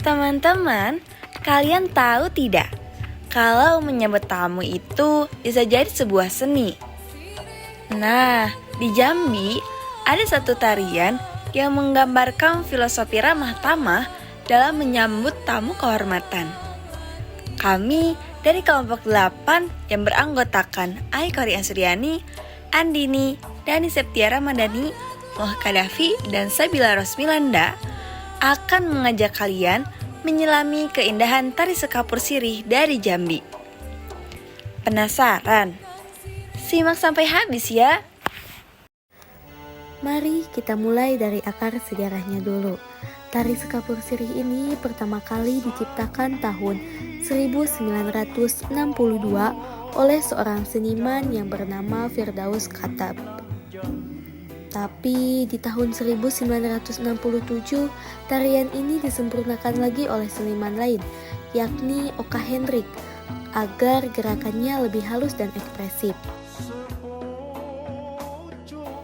Teman-teman, kalian tahu tidak? Kalau menyambut tamu itu bisa jadi sebuah seni. Nah, di Jambi ada satu tarian yang menggambarkan filosofi ramah tamah dalam menyambut tamu kehormatan. Kami dari kelompok 8 yang beranggotakan Aikori Ansuriani, Andini, Dani Septia Ramadhani, Moh Kadafi, dan Sabila Rosmilanda akan mengajak kalian menyelami keindahan tari sekapur sirih dari Jambi. Penasaran? Simak sampai habis ya! Mari kita mulai dari akar sejarahnya dulu. Tari sekapur sirih ini pertama kali diciptakan tahun 1962 oleh seorang seniman yang bernama Firdaus Khattab. Tapi di tahun 1967, tarian ini disempurnakan lagi oleh seniman lain, yakni Oka Hendrik, agar gerakannya lebih halus dan ekspresif.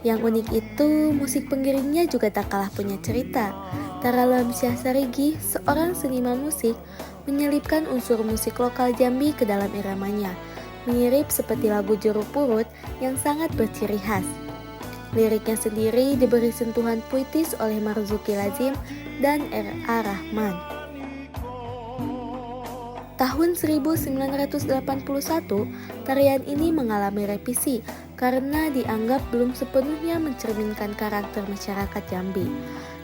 Yang unik itu, musik pengiringnya juga tak kalah punya cerita. Tara Lamsyah Sarigi, seorang seniman musik, menyelipkan unsur musik lokal Jambi ke dalam iramanya, mirip seperti lagu Jeruk Purut yang sangat berciri khas. Liriknya sendiri diberi sentuhan puitis oleh Marzuki Lazim dan R.A. Rahman. Tahun 1981, tarian ini mengalami revisi karena dianggap belum sepenuhnya mencerminkan karakter masyarakat Jambi.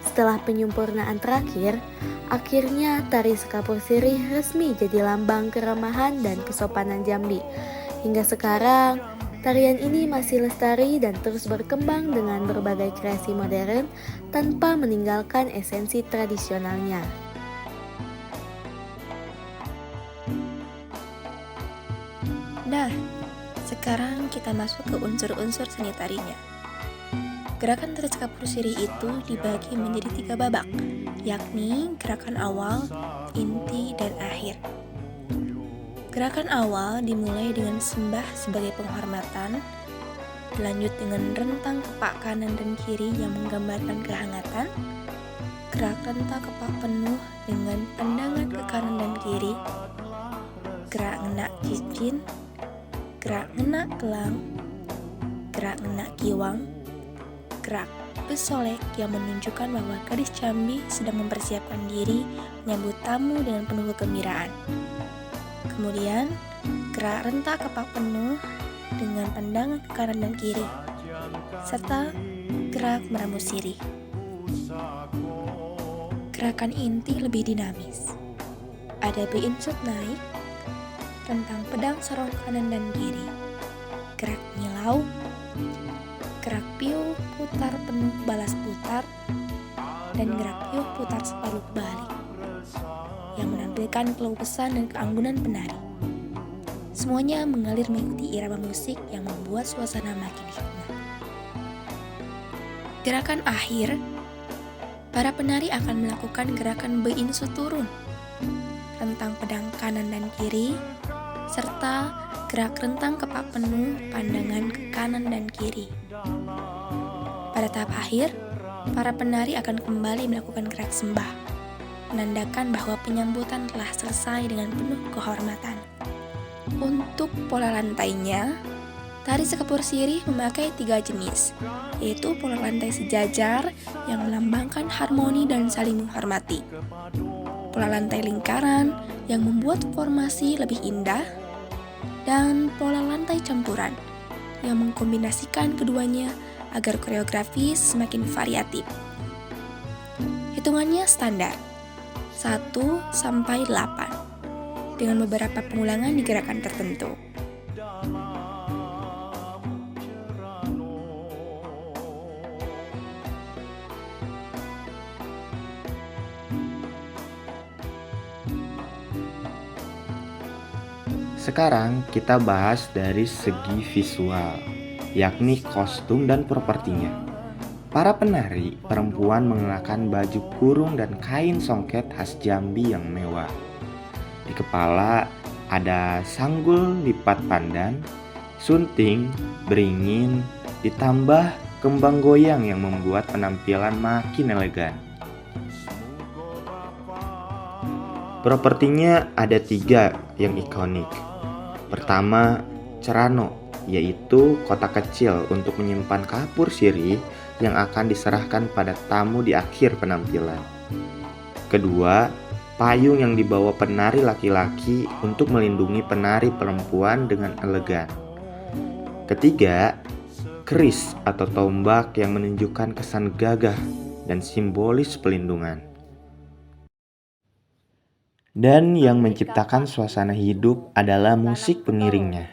Setelah penyempurnaan terakhir, akhirnya tari sekapur sirih resmi jadi lambang keramahan dan kesopanan Jambi. Hingga sekarang, tarian ini masih lestari dan terus berkembang dengan berbagai kreasi modern tanpa meninggalkan esensi tradisionalnya. Nah, sekarang kita masuk ke unsur-unsur seni tarinya. Gerakan tari sekapur sirih itu dibagi menjadi 3 babak, yakni gerakan awal, inti, dan akhir. Gerakan awal dimulai dengan sembah sebagai penghormatan, dilanjut dengan rentang kepak kanan dan kiri yang menggambarkan kehangatan, gerak rentak kepak penuh dengan pandangan ke kanan dan kiri, gerak ngenak cincin, gerak ngenak gelang, gerak ngenak giwang, gerak besolek yang menunjukkan bahwa gadis Jambi sedang mempersiapkan diri menyambut tamu dengan penuh kegembiraan. Kemudian, gerak rentak kepak penuh dengan pandangan ke kanan dan kiri, serta gerak meramu sirih. Gerakan inti lebih dinamis. Ada beinsut naik, rentang pedang sorong kanan dan kiri, gerak nyilau, gerak piuh putar penuh balas putar, dan gerak piuh putar separuh balik, yang menampilkan kelubesan dan keanggunan penari. Semuanya mengalir mengikuti irama musik yang membuat suasana makin hikmat. Gerakan akhir, para penari akan melakukan gerakan beinsut turun, rentang pedang kanan dan kiri, serta gerak rentang kepak penuh pandangan ke kanan dan kiri. Pada tahap akhir, para penari akan kembali melakukan gerak sembah, menandakan bahwa penyambutan telah selesai dengan penuh kehormatan. Untuk pola lantainya, tari sekapur sirih memakai 3 jenis, yaitu pola lantai sejajar yang melambangkan harmoni dan saling menghormati, pola lantai lingkaran yang membuat formasi lebih indah, dan pola lantai campuran yang mengkombinasikan keduanya agar koreografi semakin variatif. Hitungannya standar, 1 sampai 8, dengan beberapa pengulangan di gerakan tertentu. Sekarang kita bahas dari segi visual, yakni kostum dan propertinya. Para penari perempuan mengenakan baju kurung dan kain songket khas Jambi yang mewah. Di kepala ada sanggul lipat pandan, sunting, beringin, ditambah kembang goyang yang membuat penampilan makin elegan. Propertinya ada 3 yang ikonik. Pertama, cerano, yaitu kotak kecil untuk menyimpan kapur sirih yang akan diserahkan pada tamu di akhir penampilan. Kedua, payung yang dibawa penari laki-laki untuk melindungi penari perempuan dengan elegan. Ketiga, keris atau tombak yang menunjukkan kesan gagah dan simbolis pelindungan. Dan yang menciptakan suasana hidup adalah musik pengiringnya.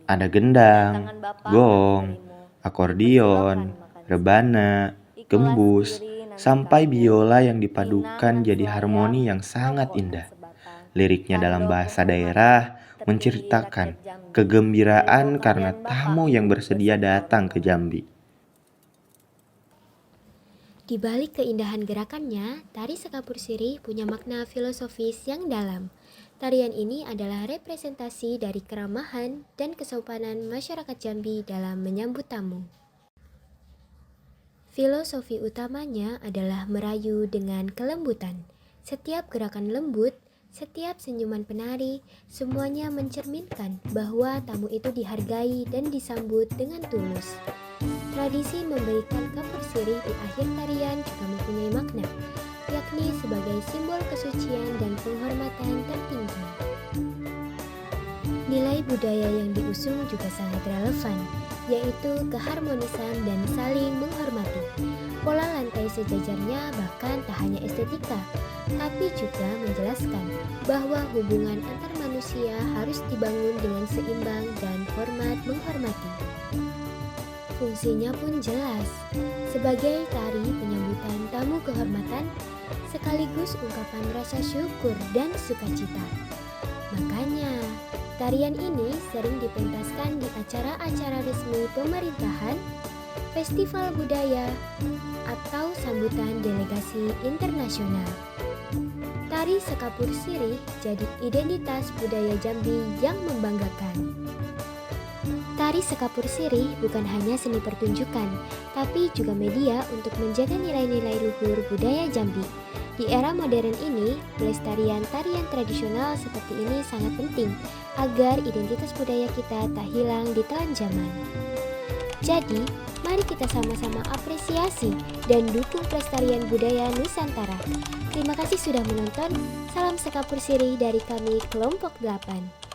Ada gendang, gong, akordion, rebana, gembus, sampai biola yang dipadukan jadi harmoni yang sangat indah. Liriknya dalam bahasa daerah menceritakan kegembiraan karena tamu yang bersedia datang ke Jambi. Di balik keindahan gerakannya, tari Sekapur Sirih punya makna filosofis yang dalam. Tarian ini adalah representasi dari keramahan dan kesopanan masyarakat Jambi dalam menyambut tamu. Filosofi utamanya adalah merayu dengan kelembutan. Setiap gerakan lembut, setiap senyuman penari, semuanya mencerminkan bahwa tamu itu dihargai dan disambut dengan tulus. Tradisi memberikan kapur sirih di akhir tarian juga mempunyai makna, yakni sebagai simbol kesucian dan penghormatan tertinggi. Nilai budaya yang diusung juga sangat relevan, yaitu keharmonisan dan saling menghormati. Pola lantai sejajarnya bahkan tak hanya estetika, tapi juga menjelaskan bahwa hubungan antar manusia harus dibangun dengan seimbang dan hormat menghormati. Fungsinya pun jelas, sebagai tari penyambutan tamu kehormatan, sekaligus ungkapan rasa syukur dan sukacita. Makanya, tarian ini sering dipentaskan di acara-acara resmi pemerintahan, festival budaya, atau sambutan delegasi internasional. Tari Sekapur Sirih jadi identitas budaya Jambi yang membanggakan. Tari Sekapur Sirih bukan hanya seni pertunjukan, tapi juga media untuk menjaga nilai-nilai luhur budaya Jambi. Di era modern ini, pelestarian tarian tradisional seperti ini sangat penting agar identitas budaya kita tak hilang di telan zaman. Jadi, mari kita sama-sama apresiasi dan dukung pelestarian budaya Nusantara. Terima kasih sudah menonton. Salam Sekapur Sirih dari kami Kelompok 8.